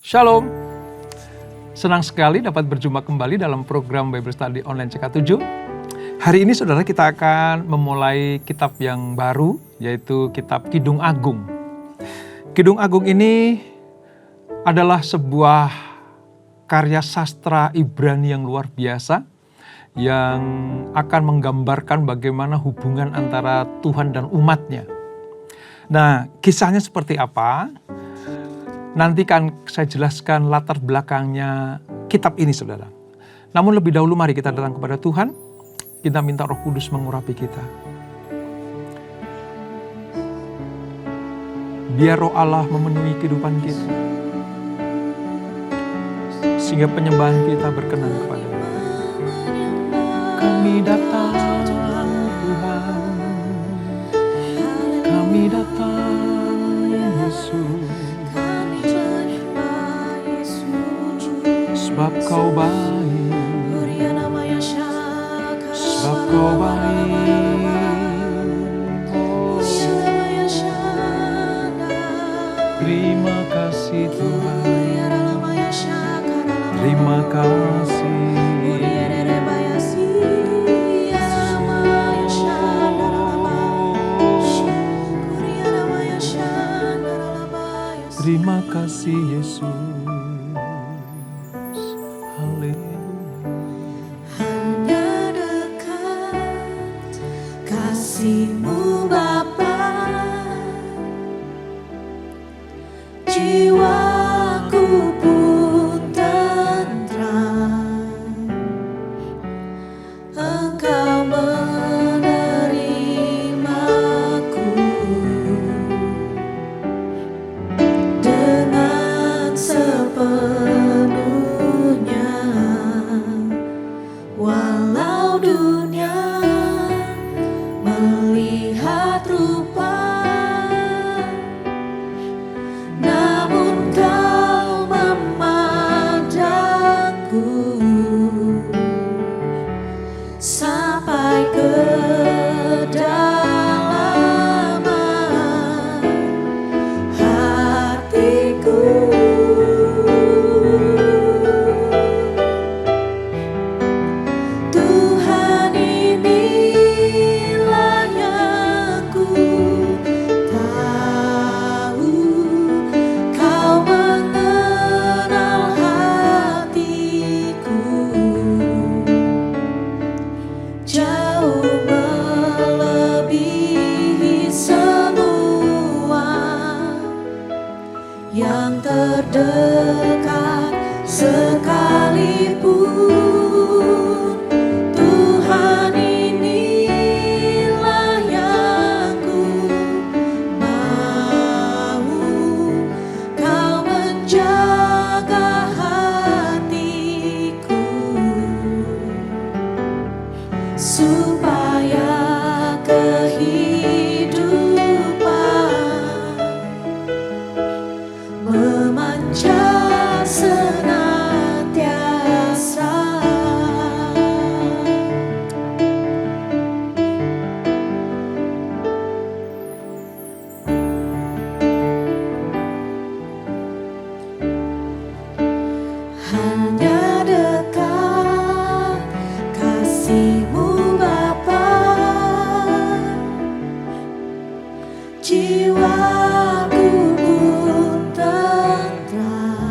Shalom, senang sekali dapat berjumpa kembali dalam program Bible Study Online CK7. Hari ini saudara kita akan memulai kitab yang baru, yaitu kitab Kidung Agung. Kidung Agung ini adalah sebuah karya sastra Ibrani yang luar biasa, yang akan menggambarkan bagaimana hubungan antara Tuhan dan umatnya. Nah, kisahnya seperti apa? Nanti kan saya jelaskan latar belakangnya kitab ini, saudara. Namun lebih dahulu mari kita datang kepada Tuhan. Kita minta Roh Kudus mengurapi kita. Biar Roh Allah memenuhi kehidupan kita, sehingga penyembahan kita berkenan kepada-Nya. Kami datang Tuhan, kami datang Yesus. Sebab Kau baik, sebab Kau baik, oh. Terima kasih Tuhan, terima kasih. Terima kasih Yesus. Jiwaku pun tenteram.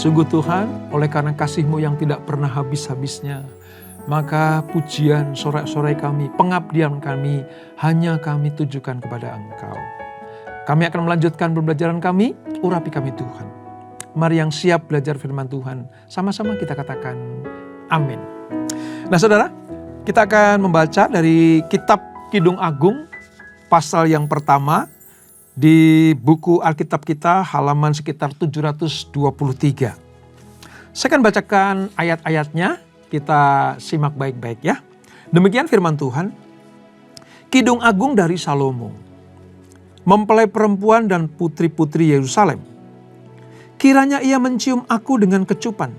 Sungguh Tuhan, oleh karena kasih-Mu yang tidak pernah habis-habisnya, maka pujian sorak-sorai kami, pengabdian kami, hanya kami tujukan kepada Engkau. Kami akan melanjutkan pembelajaran kami, urapi kami Tuhan. Mari yang siap belajar firman Tuhan, sama-sama kita katakan amin. Nah saudara, kita akan membaca dari kitab Kidung Agung, pasal yang pertama, di buku Alkitab kita halaman sekitar 723. Saya akan bacakan ayat-ayatnya, kita simak baik-baik ya. Demikian firman Tuhan. Kidung Agung dari Salomo. Mempelai perempuan dan putri-putri Yerusalem. Kiranya ia mencium aku dengan kecupan,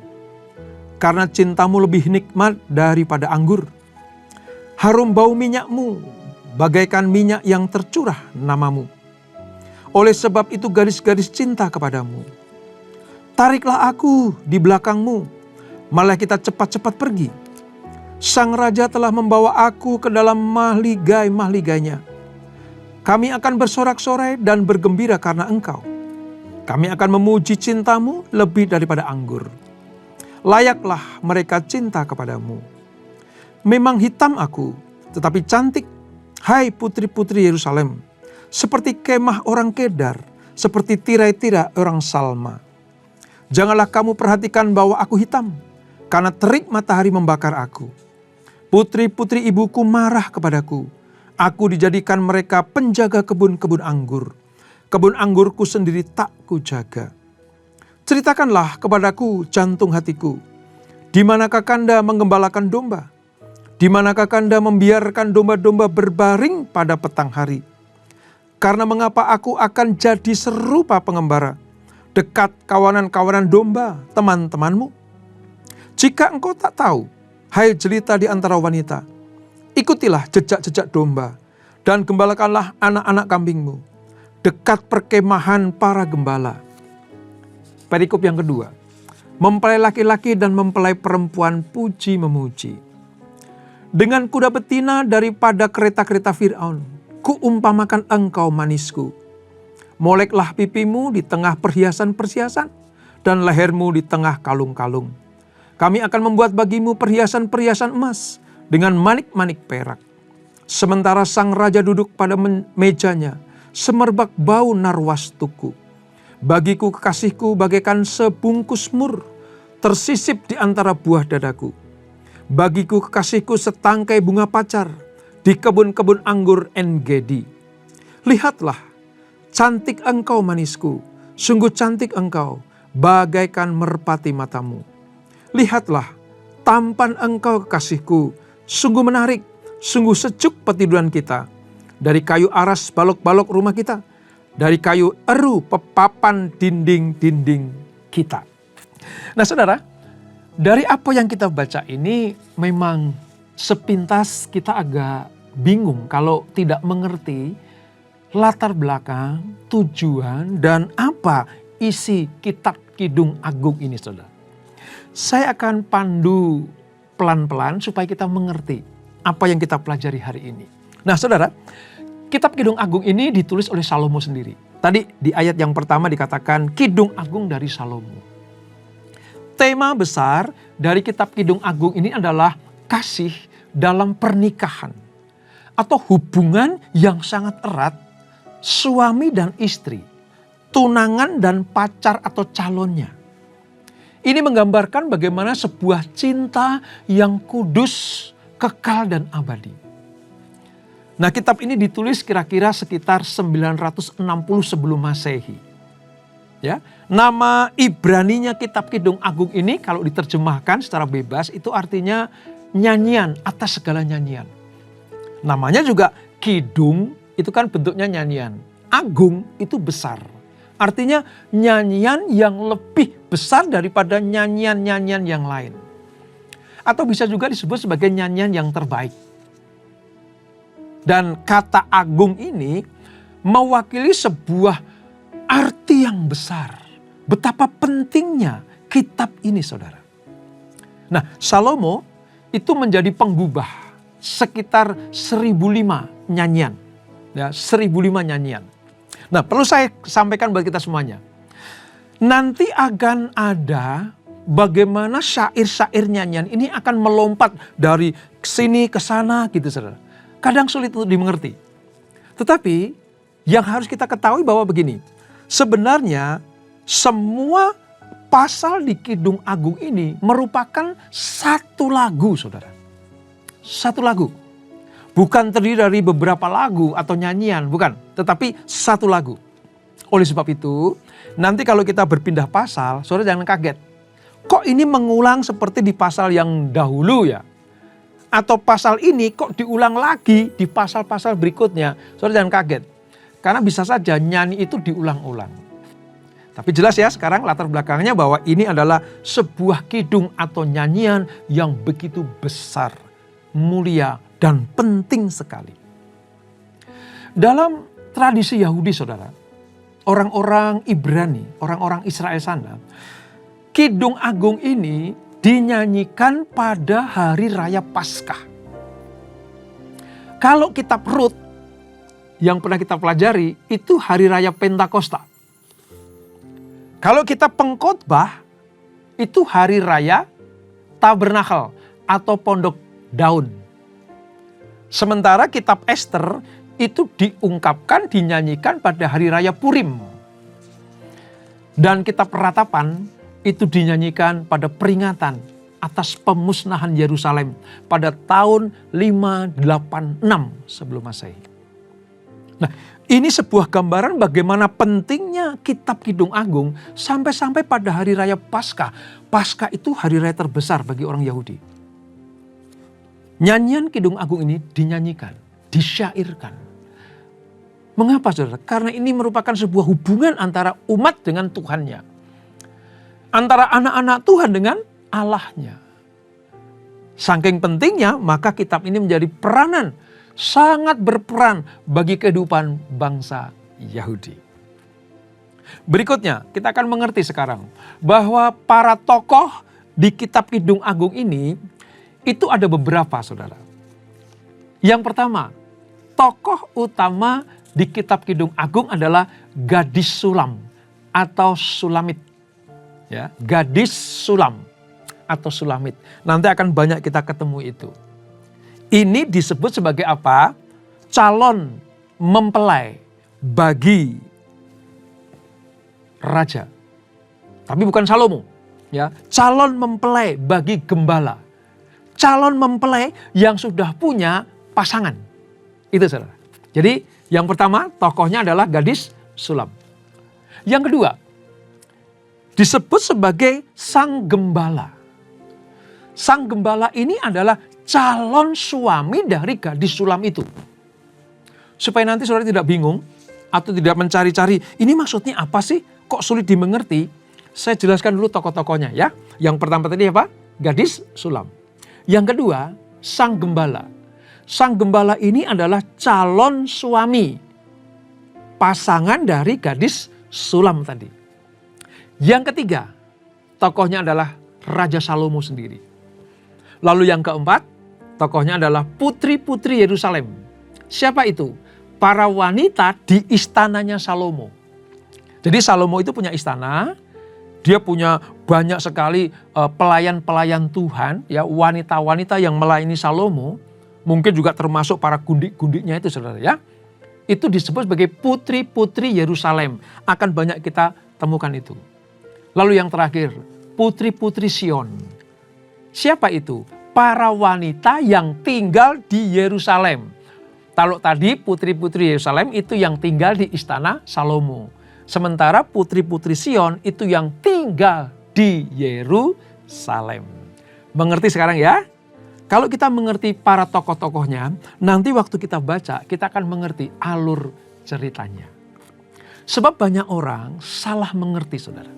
karena cintamu lebih nikmat daripada anggur. Harum bau minyakmu, bagaikan minyak yang tercurah namamu. Oleh sebab itu garis-garis cinta kepadamu. Tariklah aku di belakangmu, malah kita cepat-cepat pergi. Sang Raja telah membawa aku ke dalam mahligai-mahligainya. Kami akan bersorak-sorai dan bergembira karena Engkau. Kami akan memuji cintamu lebih daripada anggur. Layaklah mereka cinta kepadamu. Memang hitam aku, tetapi cantik, hai putri-putri Yerusalem. Seperti kemah orang Kedar, seperti tirai-tirai orang Salma. Janganlah kamu perhatikan bahwa aku hitam, karena terik matahari membakar aku. Putri-putri ibuku marah kepadaku. Aku dijadikan mereka penjaga kebun-kebun anggur. Kebun anggurku sendiri tak kujaga. Ceritakanlah kepadaku jantung hatiku. Di manakah Kanda menggembalakan domba? Di manakah Kanda membiarkan domba-domba berbaring pada petang hari? Karena mengapa aku akan jadi serupa pengembara, dekat kawanan-kawanan domba teman-temanmu? Jika engkau tak tahu, hai jelita di antara wanita, ikutilah jejak-jejak domba dan gembalakanlah anak-anak kambingmu, dekat perkemahan para gembala. Perikop yang kedua, mempelai laki-laki dan mempelai perempuan puji memuji. Dengan kuda betina daripada kereta-kereta Fir'aun, kuumpamakan engkau manisku. Moleklah pipimu di tengah perhiasan-perhiasan dan lehermu di tengah kalung-kalung. Kami akan membuat bagimu perhiasan-perhiasan emas dengan manik-manik perak. Sementara sang raja duduk pada mejanya, semerbak bau narwastuku. Bagiku kekasihku bagaikan sebungkus mur, tersisip di antara buah dadaku. Bagiku kekasihku setangkai bunga pacar di kebun-kebun anggur En-Gedi. Lihatlah, cantik engkau manisku, sungguh cantik engkau, bagaikan merpati matamu. Lihatlah, tampan engkau kekasihku, sungguh menarik, sungguh sejuk petiduran kita. Dari kayu aras balok-balok rumah kita, dari kayu eru pepapan dinding-dinding kita. Nah saudara, dari apa yang kita baca ini memang sepintas kita agak bingung kalau tidak mengerti latar belakang, tujuan, dan apa isi kitab Kidung Agung ini saudara. Saya akan pandu pelan-pelan supaya kita mengerti apa yang kita pelajari hari ini. Nah saudara, kitab Kidung Agung ini ditulis oleh Salomo sendiri. Tadi di ayat yang pertama dikatakan Kidung Agung dari Salomo. Tema besar dari kitab Kidung Agung ini adalah kasih dalam pernikahan. Atau hubungan yang sangat erat suami dan istri, tunangan dan pacar atau calonnya. Ini menggambarkan bagaimana sebuah cinta yang kudus, kekal dan abadi. Nah kitab ini ditulis kira-kira sekitar 960 sebelum Masehi. Ya, nama Ibraninya kitab Kidung Agung ini kalau diterjemahkan secara bebas itu artinya nyanyian atas segala nyanyian. Namanya juga Kidung, itu kan bentuknya nyanyian. Agung itu besar. Artinya nyanyian yang lebih besar daripada nyanyian-nyanyian yang lain. Atau bisa juga disebut sebagai nyanyian yang terbaik. Dan kata agung ini mewakili sebuah arti yang besar. Betapa pentingnya kitab ini saudara. Nah Salomo itu menjadi penggubah sekitar 1005 nyanyian. Ya, 1005 nyanyian. Nah perlu saya sampaikan bagi kita semuanya. nanti akan ada bagaimana syair-syair nyanyian ini akan melompat dari sini ke sana gitu saudara. Kadang sulit untuk dimengerti. Tetapi yang harus kita ketahui bahwa begini, sebenarnya semua pasal di Kidung Agung ini merupakan satu lagu saudara. Satu lagu. Bukan terdiri dari beberapa lagu atau nyanyian, bukan. Tetapi satu lagu. Oleh sebab itu, nanti kalau kita berpindah pasal, saudara jangan kaget. Kok ini mengulang seperti di pasal yang dahulu ya? Atau pasal ini kok diulang lagi di pasal-pasal berikutnya? Saudara jangan kaget. Karena bisa saja nyanyi itu diulang-ulang. Tapi jelas ya sekarang latar belakangnya bahwa ini adalah sebuah kidung atau nyanyian yang begitu besar, mulia, dan penting sekali. Dalam tradisi Yahudi saudara, orang-orang Ibrani, orang-orang Israel sana, Kidung Agung ini dinyanyikan pada hari raya Paskah. Kalau kitab Rut yang pernah kita pelajari itu hari raya Pentakosta. Kalau kitab Pengkhotbah itu hari raya Tabernakel atau Pondok Daun. Sementara kitab Ester itu diungkapkan, dinyanyikan pada hari raya Purim. Dan kitab Ratapan itu dinyanyikan pada peringatan atas pemusnahan Yerusalem pada tahun 586 sebelum Masehi. Nah, ini sebuah gambaran bagaimana pentingnya kitab Kidung Agung sampai-sampai pada hari raya Paskah. Paskah itu hari raya terbesar bagi orang Yahudi. Nyanyian Kidung Agung ini dinyanyikan, disyairkan. Mengapa saudara? Karena ini merupakan sebuah hubungan antara umat dengan Tuhannya. Antara anak-anak Tuhan dengan Allahnya. Saking pentingnya maka kitab ini menjadi peranan, sangat berperan bagi kehidupan bangsa Yahudi. Berikutnya kita akan mengerti sekarang bahwa para tokoh di kitab Kidung Agung ini itu ada beberapa saudara. Yang pertama, tokoh utama di kitab Kidung Agung adalah gadis Sulam atau Sulamit. Ya, gadis Sulam atau Sulamit. Nanti akan banyak kita ketemu itu. Ini disebut sebagai apa? Calon mempelai bagi raja. Tapi bukan Salomo. Ya, calon mempelai bagi gembala. Calon mempelai yang sudah punya pasangan. Itu saudara. Jadi yang pertama tokohnya adalah gadis Sulam. Yang kedua disebut sebagai sang gembala. Sang gembala ini adalah calon suami dari gadis Sulam itu. Supaya nanti saudara tidak bingung atau tidak mencari-cari ini maksudnya apa sih? Kok sulit dimengerti? Saya jelaskan dulu tokoh-tokohnya ya. Yang pertama tadi apa? Gadis Sulam. Yang kedua, sang gembala. Sang gembala ini adalah calon suami, pasangan dari gadis Sulam tadi. Yang ketiga, tokohnya adalah Raja Salomo sendiri. Lalu yang keempat, tokohnya adalah putri-putri Yerusalem. Siapa itu? Para wanita di istananya Salomo. Jadi Salomo itu punya istana. Dia punya banyak sekali pelayan-pelayan Tuhan, ya wanita-wanita yang melayani Salomo, mungkin juga termasuk para gundik-gundiknya itu saudara ya. Itu disebut sebagai putri-putri Yerusalem. Akan banyak kita temukan itu. Lalu yang terakhir, putri-putri Sion. Siapa itu? Para wanita yang tinggal di Yerusalem. Kalau tadi putri-putri Yerusalem itu yang tinggal di istana Salomo. Sementara putri-putri Sion itu yang tinggal di Yerusalem. Mengerti sekarang ya? Kalau kita mengerti para tokoh-tokohnya, nanti waktu kita baca, kita akan mengerti alur ceritanya. Sebab banyak orang salah mengerti saudara.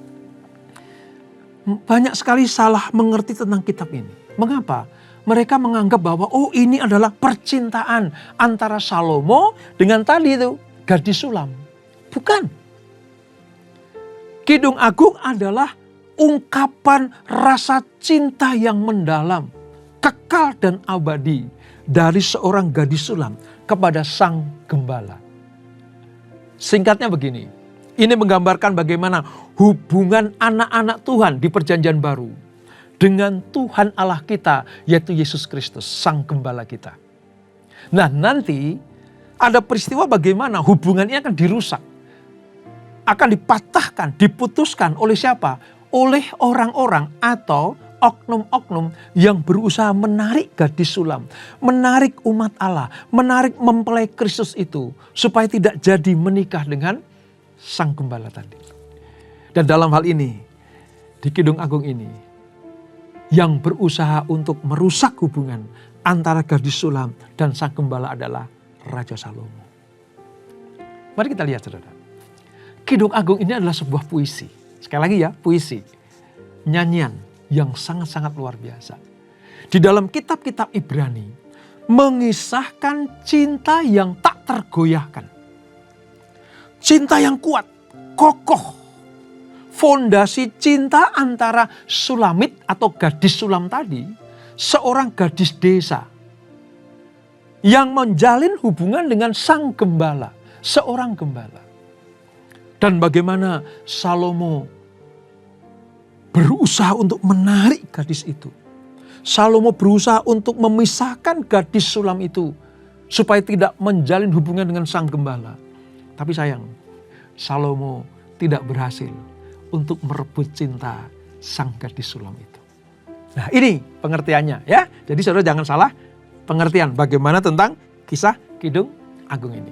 Banyak sekali salah mengerti tentang kitab ini. Mengapa? Mereka menganggap bahwa oh ini adalah percintaan antara Salomo dengan tadi itu gadis Sulam. Bukan. Kidung Agung adalah ungkapan rasa cinta yang mendalam, kekal dan abadi dari seorang gadis Sulam kepada sang gembala. Singkatnya begini, Ini menggambarkan bagaimana hubungan anak-anak Tuhan di perjanjian baru dengan Tuhan Allah kita, yaitu Yesus Kristus, Sang Gembala kita. Nah, nanti ada peristiwa bagaimana hubungan ini akan dirusak. Akan dipatahkan, diputuskan oleh siapa? Oleh orang-orang atau oknum-oknum yang berusaha menarik gadis sulam, menarik umat Allah, menarik mempelai Kristus itu supaya tidak jadi menikah dengan Sang Gembala tadi. Dan dalam hal ini, di Kidung Agung ini, yang berusaha untuk merusak hubungan antara gadis sulam dan Sang Gembala adalah Raja Salomo. Mari kita lihat, saudara. Kidung Agung ini adalah sebuah puisi. Sekali lagi ya, puisi. Nyanyian yang sangat-sangat luar biasa. Di dalam kitab-kitab Ibrani, mengisahkan cinta yang tak tergoyahkan. Cinta yang kuat, kokoh. Fondasi cinta antara Sulamit atau gadis sulam tadi, seorang gadis desa yang menjalin hubungan dengan Sang Gembala, seorang gembala. Dan bagaimana Salomo berusaha untuk menarik gadis itu. Salomo berusaha untuk memisahkan gadis sulam itu supaya tidak menjalin hubungan dengan Sang Gembala. Tapi sayang, Salomo tidak berhasil untuk merebut cinta sang gadis sulam itu. Nah, ini pengertiannya ya. Jadi saudara jangan salah pengertian bagaimana tentang kisah Kidung Agung ini.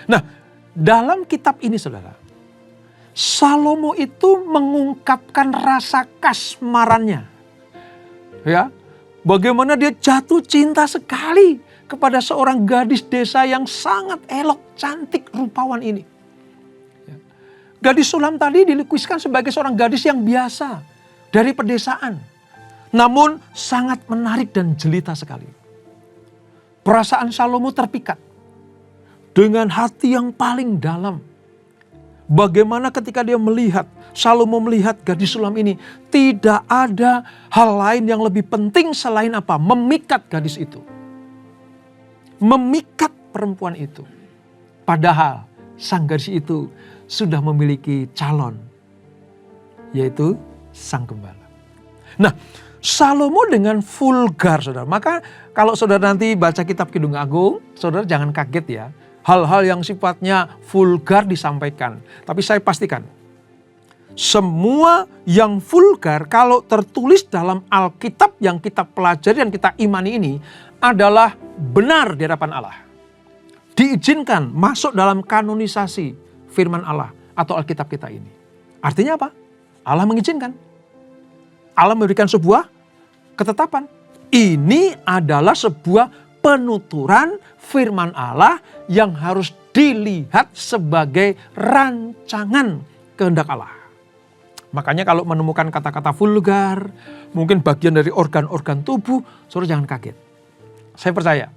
Nah, dalam kitab ini saudara, Salomo itu mengungkapkan rasa kasmarannya. Ya, bagaimana dia jatuh cinta sekali kepada seorang gadis desa yang sangat elok, cantik, rupawan ini. Ya. Gadis sulam tadi dilukiskan sebagai seorang gadis yang biasa dari pedesaan. Namun sangat menarik dan jelita sekali. Perasaan Salomo terpikat dengan hati yang paling dalam. Bagaimana ketika dia melihat, Salomo melihat gadis sulam ini, tidak ada hal lain yang lebih penting selain apa? Memikat gadis itu. Memikat perempuan itu. Padahal sang gadis itu sudah memiliki calon, yaitu Sang Gembala. Nah, Salomo dengan vulgar, saudara. Maka kalau saudara nanti baca kitab Kidung Agung, saudara jangan kaget ya. Hal-hal yang sifatnya vulgar disampaikan. Tapi saya pastikan, semua yang vulgar kalau tertulis dalam Alkitab yang kita pelajari dan kita imani ini adalah benar di hadapan Allah. Diizinkan masuk dalam kanonisasi firman Allah atau Alkitab kita ini. Artinya apa? Allah mengizinkan. Allah memberikan sebuah ketetapan. Ini adalah sebuah penuturan firman Allah yang harus dilihat sebagai rancangan kehendak Allah. Makanya kalau menemukan kata-kata vulgar, mungkin bagian dari organ-organ tubuh, saudara jangan kaget. Saya percaya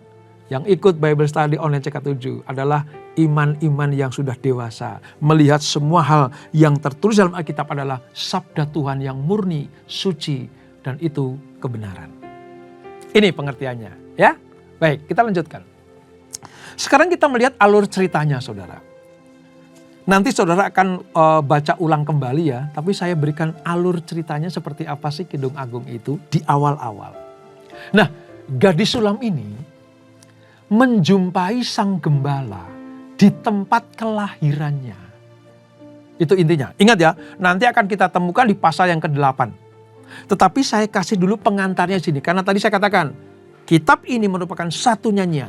yang ikut Bible Study Online CK7 adalah iman-iman yang sudah dewasa. Melihat semua hal yang tertulis dalam Alkitab adalah sabda Tuhan yang murni, suci, dan itu kebenaran. Ini pengertiannya ya. Baik, kita lanjutkan. Sekarang kita melihat alur ceritanya, saudara. Nanti saudara akan baca ulang kembali ya, tapi saya berikan alur ceritanya seperti apa sih Kidung Agung itu di awal-awal. Nah, gadis sulam ini menjumpai Sang Gembala di tempat kelahirannya. Itu intinya. Ingat ya, nanti akan kita temukan di pasal yang ke-8. Tetapi saya kasih dulu pengantarnya sini, karena tadi saya katakan, kitab ini merupakan satu nyanyian.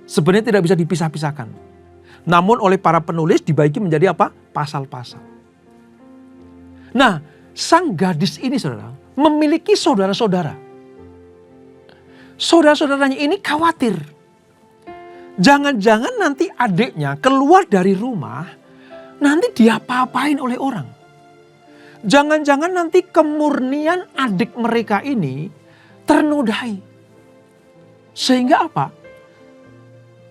Sebenarnya tidak bisa dipisah-pisahkan. Namun oleh para penulis dibagi menjadi apa? Pasal-pasal. Nah, sang gadis ini saudara, memiliki saudara-saudara. Saudara-saudaranya ini khawatir. Jangan-jangan nanti adiknya keluar dari rumah, nanti diapa-apain oleh orang. Jangan-jangan nanti kemurnian adik mereka ini ternodai. Sehingga apa?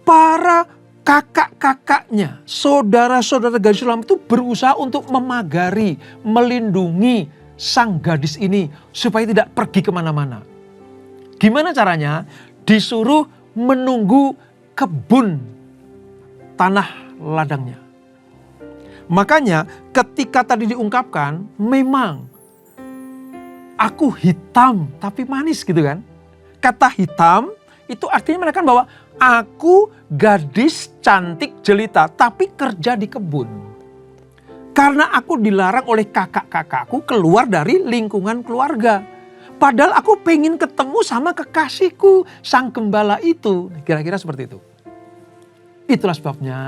Para kakak-kakaknya, saudara-saudara gadis sulam itu berusaha untuk memagari, melindungi sang gadis ini supaya tidak pergi kemana-mana. Gimana caranya? Disuruh menunggu kebun tanah ladangnya. Makanya ketika tadi diungkapkan, memang aku hitam tapi manis gitu kan. Kata hitam itu artinya menekan bahwa aku gadis cantik jelita tapi kerja di kebun. Karena aku dilarang oleh kakak-kakakku keluar dari lingkungan keluarga. Padahal aku pengen ketemu sama kekasihku, sang gembala itu. Kira-kira seperti itu. Itulah sebabnya,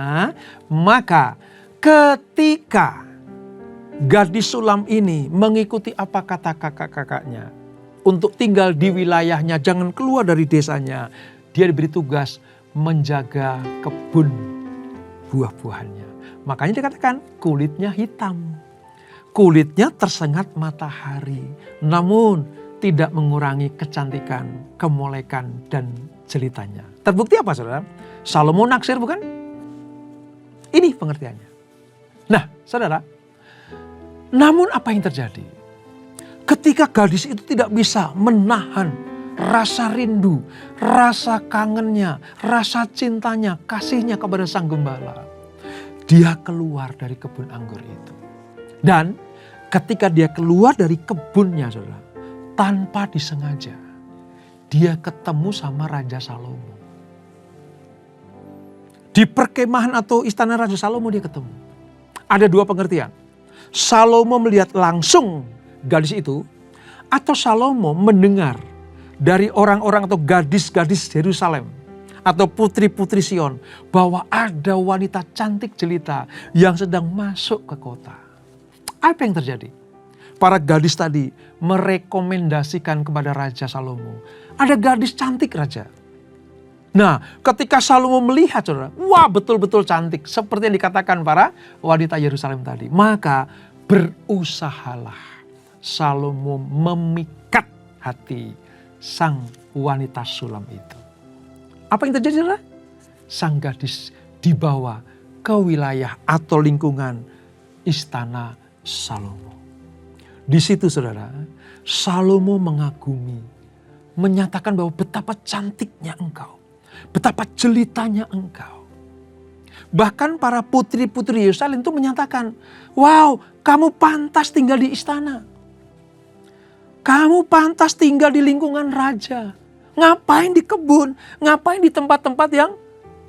maka ketika gadis sulam ini mengikuti apa kata kakak-kakaknya, untuk tinggal di wilayahnya, jangan keluar dari desanya, dia diberi tugas menjaga kebun buah-buahannya. Makanya dikatakan kulitnya hitam. Kulitnya tersengat matahari, namun tidak mengurangi kecantikan, kemolekan, dan jelitanya. Terbukti apa saudara? Salomo naksir bukan? Ini pengertiannya. Nah saudara, namun apa yang terjadi? Ketika gadis itu tidak bisa menahan rasa rindu, rasa kangennya, rasa cintanya, kasihnya kepada sang gembala. Dia keluar dari kebun anggur itu. Dan ketika dia keluar dari kebunnya saudara, tanpa disengaja, dia ketemu sama Raja Salomo. Di perkemahan atau istana Raja Salomo dia ketemu. Ada dua pengertian. Salomo melihat langsung gadis itu, atau Salomo mendengar dari orang-orang atau gadis-gadis Yerusalem atau putri-putri Sion bahwa ada wanita cantik jelita yang sedang masuk ke kota. Apa yang terjadi? Para gadis tadi merekomendasikan kepada Raja Salomo, ada gadis cantik raja. Nah, ketika Salomo melihat saudara, wah betul-betul cantik seperti yang dikatakan para wanita Yerusalem tadi, maka berusahalah Salomo memikat hati sang wanita sulam itu. Apa yang terjadi saudara? Sang gadis dibawa ke wilayah atau lingkungan istana Salomo. Di situ saudara, Salomo mengagumi, menyatakan bahwa betapa cantiknya engkau, betapa jelitanya engkau. Bahkan para putri-putri Yerusalem itu menyatakan, wow, kamu pantas tinggal di istana. Kamu pantas tinggal di lingkungan raja. Ngapain di kebun? Ngapain di tempat-tempat yang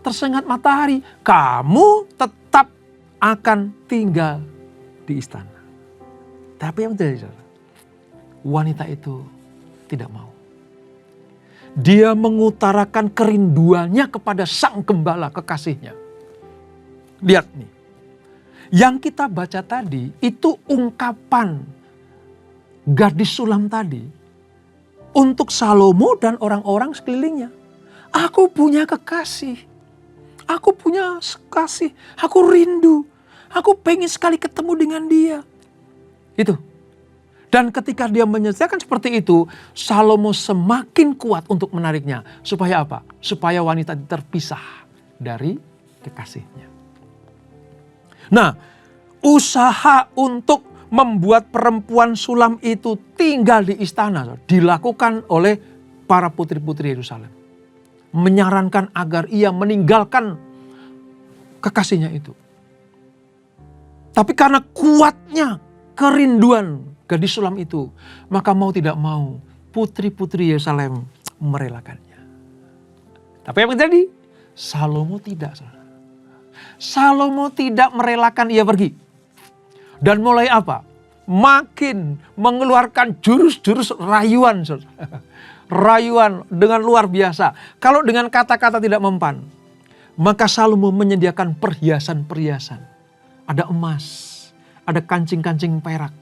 tersengat matahari? Kamu tetap akan tinggal di istana. Tapi yang terjadi, wanita itu tidak mau. Dia mengutarakan kerinduannya kepada sang gembala kekasihnya. Lihat nih. Yang kita baca tadi itu ungkapan gadis sulam tadi untuk Salomo dan orang-orang sekelilingnya. Aku punya kekasih. Aku punya kekasih. Aku rindu. Aku pengen sekali ketemu dengan dia. Itu. Dan ketika dia menyelesaikan seperti itu, Salomo semakin kuat untuk menariknya. Supaya apa? Supaya wanita terpisah dari kekasihnya. Nah, usaha untuk membuat perempuan sulam itu tinggal di istana dilakukan oleh para putri-putri Yerusalem. Menyarankan agar ia meninggalkan kekasihnya itu. Tapi karena kuatnya kerinduan gadis sulam itu, maka mau tidak mau putri-putri Yerusalem merelakannya. Tapi apa yang terjadi? Salomo tidak. Salomo tidak merelakan ia pergi. Dan mulai apa? Makin mengeluarkan jurus-jurus rayuan. Rayuan dengan luar biasa. Kalau dengan kata-kata tidak mempan, maka Salomo menyediakan perhiasan-perhiasan. Ada emas, ada kancing-kancing perak.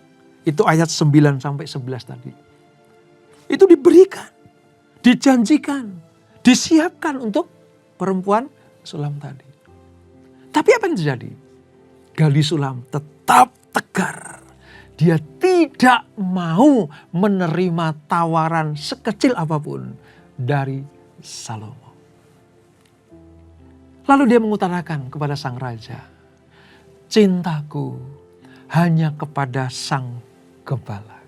Itu ayat 9 sampai 11 tadi. Itu diberikan, dijanjikan, disiapkan untuk perempuan sulam tadi. Tapi apa yang terjadi? Gadis sulam tetap tegar. Dia tidak mau menerima tawaran sekecil apapun dari Salomo. Lalu dia mengutarakan kepada sang raja, cintaku hanya kepada sang gembala.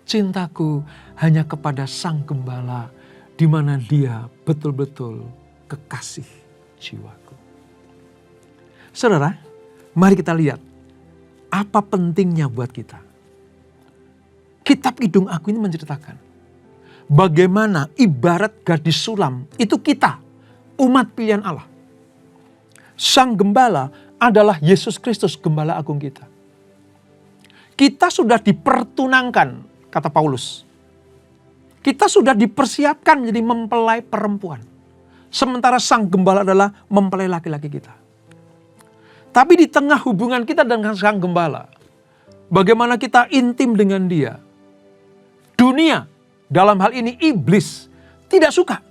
Cintaku hanya kepada sang gembala, di mana dia betul-betul kekasih jiwaku. Saudara, Mari kita lihat apa pentingnya buat kita. Kitab Kidung Aku ini menceritakan bagaimana ibarat gadis sulam itu kita, umat pilihan Allah. Sang Gembala adalah Yesus Kristus, Gembala Agung kita. Kita sudah dipertunangkan, kata Paulus. Kita sudah dipersiapkan menjadi mempelai perempuan. Sementara Sang Gembala adalah mempelai laki-laki kita. Tapi di tengah hubungan kita dengan Sang Gembala, bagaimana kita intim dengan Dia. Dunia, dalam hal ini iblis, tidak suka.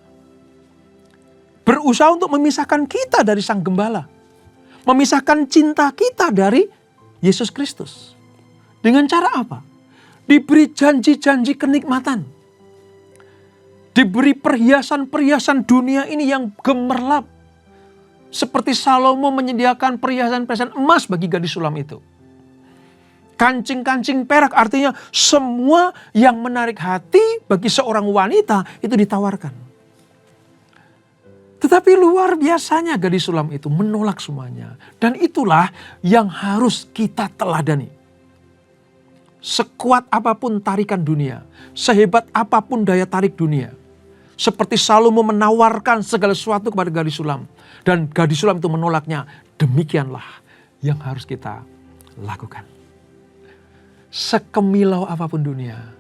Berusaha untuk memisahkan kita dari Sang Gembala. Memisahkan cinta kita dari Yesus Kristus. Dengan cara apa? Diberi janji-janji kenikmatan. Diberi perhiasan-perhiasan dunia ini yang gemerlap. Seperti Salomo menyediakan perhiasan-perhiasan emas bagi gadis sulam itu. Kancing-kancing perak, artinya semua yang menarik hati bagi seorang wanita itu ditawarkan. Tetapi luar biasanya gadis sulam itu menolak semuanya. Dan itulah yang harus kita teladani. Sekuat apapun tarikan dunia, sehebat apapun daya tarik dunia, seperti Salomo menawarkan segala sesuatu kepada gadis sulam, dan gadis sulam itu menolaknya, demikianlah yang harus kita lakukan. Sekemilau apapun dunia,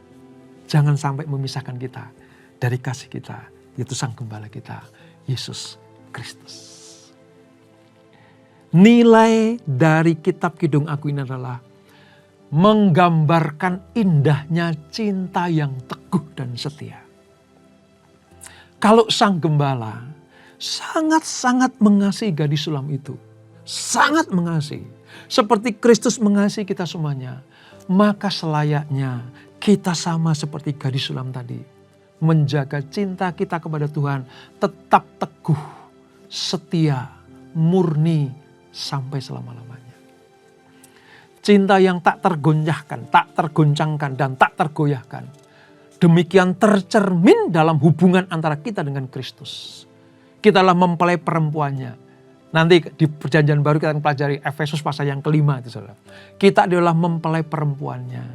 jangan sampai memisahkan kita dari kasih kita, yaitu Sang Gembala kita, Yesus Kristus. Nilai dari kitab Kidung Aku ini adalah menggambarkan indahnya cinta yang teguh dan setia. Kalau Sang Gembala sangat-sangat mengasihi gadis sulam itu, sangat mengasihi, seperti Kristus mengasihi kita semuanya, maka selayaknya kita sama seperti gadis sulam tadi, menjaga cinta kita kepada Tuhan tetap teguh, setia, murni sampai selama-lamanya. Cinta yang tak tergoncangkan, tak tergoncangkan, dan tak tergoyahkan. Demikian tercermin dalam hubungan antara kita dengan Kristus. Kitalah mempelai perempuannya. Nanti di Perjanjian Baru kita akan pelajari Efesus pasal yang kelima itu, saudara. Kita adalah mempelai perempuannya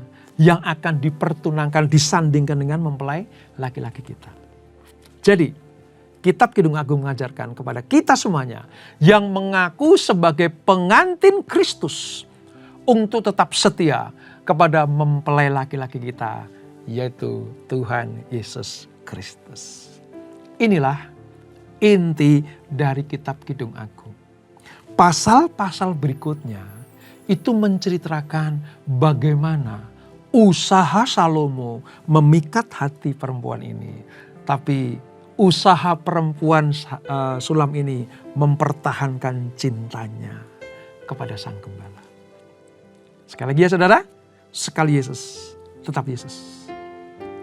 yang akan dipertunangkan, disandingkan dengan mempelai laki-laki kita. Jadi, kitab Kidung Agung mengajarkan kepada kita semuanya yang mengaku sebagai pengantin Kristus untuk tetap setia kepada mempelai laki-laki kita, yaitu Tuhan Yesus Kristus. Inilah inti dari kitab Kidung Agung. Pasal-pasal berikutnya itu menceritakan bagaimana usaha Salomo memikat hati perempuan ini. Tapi usaha perempuan sulam ini mempertahankan cintanya kepada Sang Gembala. Sekali lagi ya saudara, sekali Yesus, tetap Yesus.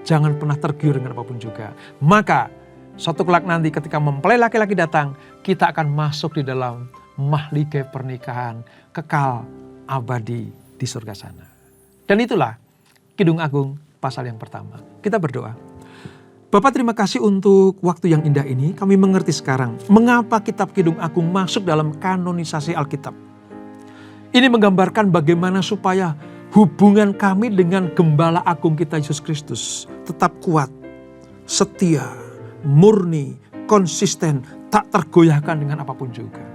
Jangan pernah tergiur dengan apapun juga. Maka suatu kelak nanti ketika mempelai laki-laki datang, kita akan masuk di dalam mahligai pernikahan kekal abadi di surga sana. Dan itulah Kidung Agung pasal yang pertama. Kita berdoa. Bapak, terima kasih untuk waktu yang indah ini. Kami mengerti sekarang mengapa kitab Kidung Agung masuk dalam kanonisasi Alkitab. Ini menggambarkan bagaimana supaya hubungan kami dengan Gembala Agung kita Yesus Kristus tetap kuat, setia, murni, konsisten, tak tergoyahkan dengan apapun juga.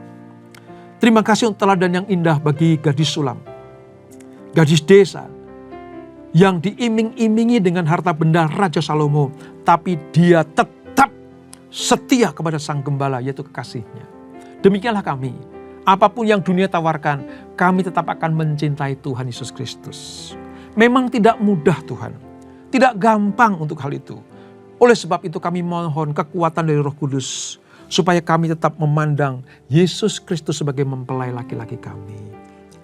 Terima kasih untuk teladan yang indah bagi gadis sulam, gadis desa, yang diiming-imingi dengan harta benda Raja Salomo, tapi dia tetap setia kepada Sang Gembala, yaitu kekasihnya. Demikianlah kami. Apapun yang dunia tawarkan, kami tetap akan mencintai Tuhan Yesus Kristus. Memang tidak mudah Tuhan, tidak gampang untuk hal itu. Oleh sebab itu kami mohon kekuatan dari Roh Kudus, supaya kami tetap memandang Yesus Kristus sebagai mempelai laki-laki kami.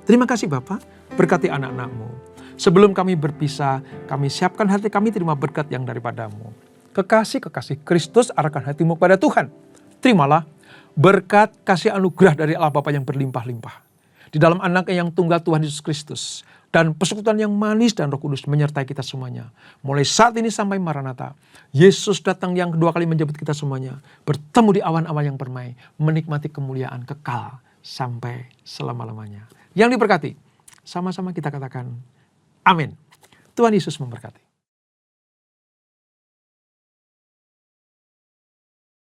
Terima kasih Bapak, berkati anak-anak-Mu. Sebelum kami berpisah, kami siapkan hati kami terima berkat yang daripadamu. Kekasih-kekasih Kristus arahkan hatimu kepada Tuhan. Terimalah berkat kasih anugerah dari Allah Bapa yang berlimpah-limpah. Di dalam Anaknya yang tunggal Tuhan Yesus Kristus. Dan persekutuan yang manis dan Roh Kudus menyertai kita semuanya. Mulai saat ini sampai Maranatha. Yesus datang yang kedua kali menjemput kita semuanya. Bertemu di awan-awan yang permai. Menikmati kemuliaan kekal sampai selama-lamanya. Yang diberkati, sama-sama kita katakan amin. Tuhan Yesus memberkati.